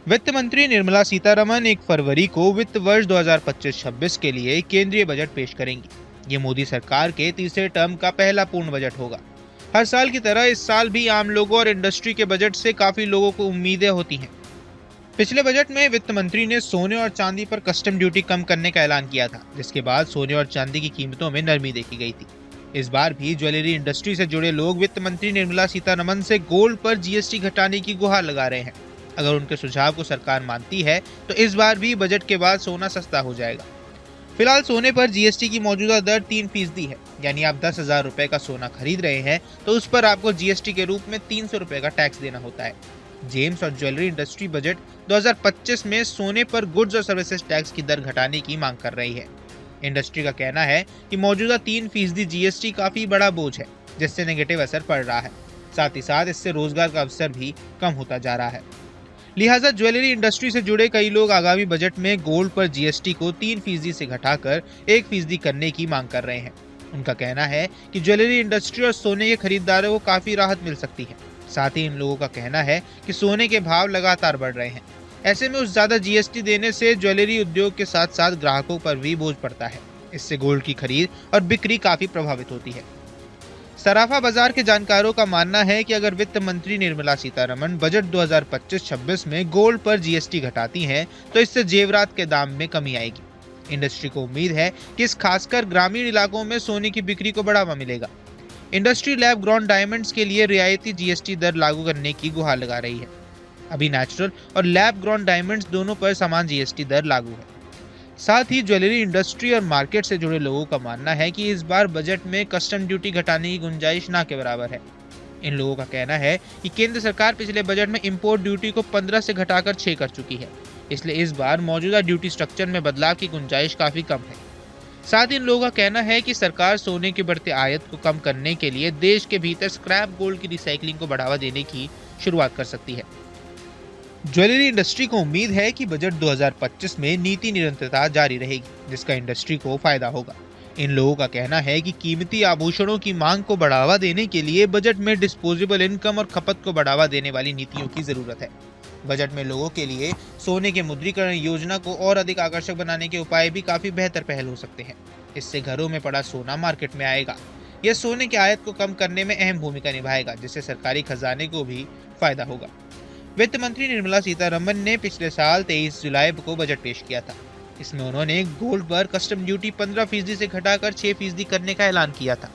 वित्त मंत्री निर्मला सीतारमण 1 फरवरी को वित्त वर्ष 2025-26 के लिए केंद्रीय बजट पेश करेंगी। ये मोदी सरकार के तीसरे टर्म का पहला पूर्ण बजट होगा। हर साल की तरह इस साल भी आम लोगों और इंडस्ट्री के बजट से काफी लोगों को उम्मीदें होती हैं। पिछले बजट में वित्त मंत्री ने सोने और चांदी पर कस्टम ड्यूटी कम करने का ऐलान किया था, जिसके बाद सोने और चांदी की कीमतों में नरमी देखी गई थी। इस बार भी ज्वेलरी इंडस्ट्री से जुड़े लोग वित्त मंत्री निर्मला सीतारमण से गोल्ड पर जीएसटी घटाने की गुहार लगा रहे हैं। अगर उनके सुझाव को सरकार मानती है तो इस बार भी बजट के बाद सोना सस्ता हो जाएगा। फिलहाल सोने पर जीएसटी की मौजूदा दर 3% है, यानी आप 10,000 रुपए का सोना खरीद रहे हैं तो उस पर आपको जीएसटी के रूप में 300 रुपए का टैक्स देना होता है। जेम्स और ज्वेलरी इंडस्ट्री बजट 2025 में सोने पर गुड्स और सर्विसेज टैक्स की दर घटाने की मांग कर रही है। इंडस्ट्री का कहना है कि मौजूदा 3% जीएसटी काफी बड़ा बोझ है, जिससे नेगेटिव असर पड़ रहा है। साथ ही साथ इससे रोजगार का अवसर भी कम होता जा रहा है। लिहाजा ज्वेलरी इंडस्ट्री से जुड़े कई लोग आगामी बजट में गोल्ड पर जीएसटी को 3% से घटाकर 1% करने की मांग कर रहे हैं। उनका कहना है कि ज्वेलरी इंडस्ट्री और सोने के खरीदारों को काफी राहत मिल सकती है। साथ ही इन लोगों का कहना है कि सोने के भाव लगातार बढ़ रहे हैं। ऐसे में उस ज्यादा जीएसटी देने से ज्वेलरी उद्योग के साथ साथ ग्राहकों पर भी बोझ पड़ता है। इससे गोल्ड की खरीद और बिक्री काफी प्रभावित होती है। सराफा बाजार के जानकारों का मानना है कि अगर वित्त मंत्री निर्मला सीतारमण बजट 2025-26 में गोल्ड पर जीएसटी घटाती हैं तो इससे जेवरात के दाम में कमी आएगी। इंडस्ट्री को उम्मीद है कि इस खासकर ग्रामीण इलाकों में सोने की बिक्री को बढ़ावा मिलेगा। इंडस्ट्री लैब ग्रॉन डायमंड्स के लिए रियायती जीएसटी दर लागू करने की गुहार लगा रही है। अभी नेचुरल और लैब ग्रॉन डायमंड्स दोनों पर समान जीएसटी दर लागू है। साथ ही ज्वेलरी इंडस्ट्री और मार्केट से जुड़े लोगों का मानना है कि इस बार बजट में कस्टम ड्यूटी घटाने की गुंजाइश ना के बराबर है। इन लोगों का कहना है कि केंद्र सरकार पिछले बजट में इंपोर्ट ड्यूटी को 15 से घटाकर 6 कर चुकी है, इसलिए इस बार मौजूदा ड्यूटी स्ट्रक्चर में बदलाव की गुंजाइश काफी कम है। साथ ही इन लोगों का कहना है कि सरकार सोने के बढ़ते आयात को कम करने के लिए देश के भीतर स्क्रैप गोल्ड की रिसाइकलिंग को बढ़ावा देने की शुरुआत कर सकती है। ज्वेलरी इंडस्ट्री को उम्मीद है कि बजट 2025 में नीति निरंतरता जारी रहेगी, जिसका इंडस्ट्री को फायदा होगा। इन लोगों का कहना है कि कीमती आभूषणों की मांग को बढ़ावा देने के लिए बजट में डिस्पोजेबल इनकम और खपत को बढ़ावा देने वाली नीतियों की जरूरत है। बजट में लोगों के लिए सोने के मुद्रीकरण योजना को और अधिक आकर्षक बनाने के उपाय भी काफी बेहतर पहल हो सकते हैं। इससे घरों में पड़ा सोना मार्केट में आएगा। यह सोने के आयात को कम करने में अहम भूमिका निभाएगा, जिससे सरकारी खजाने को भी फायदा होगा। वित्त मंत्री निर्मला सीतारमण ने पिछले साल 23 जुलाई को बजट पेश किया था। इसमें उन्होंने गोल्ड पर कस्टम ड्यूटी 15% से घटाकर 6% करने का ऐलान किया था।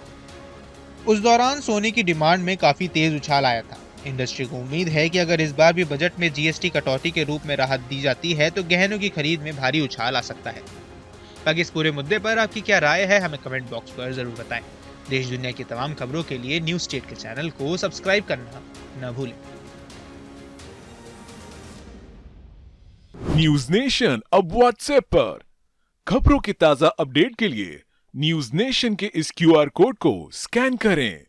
उस दौरान सोने की डिमांड में काफी तेज उछाल आया था। इंडस्ट्री को उम्मीद है कि अगर इस बार भी बजट में जीएसटी कटौती के रूप में राहत दी जाती है तो गहनों की खरीद में भारी उछाल आ सकता है। बाकी इस पूरे मुद्दे पर आपकी क्या राय है, हमें कमेंट बॉक्स पर जरूर बताएं। देश दुनिया की तमाम खबरों के लिए न्यूज स्टेट के चैनल को सब्सक्राइब करना न भूलें। न्यूज नेशन अब व्हाट्सएप पर खबरों की ताजा अपडेट के लिए न्यूज नेशन के इस क्यूआर कोड को स्कैन करें।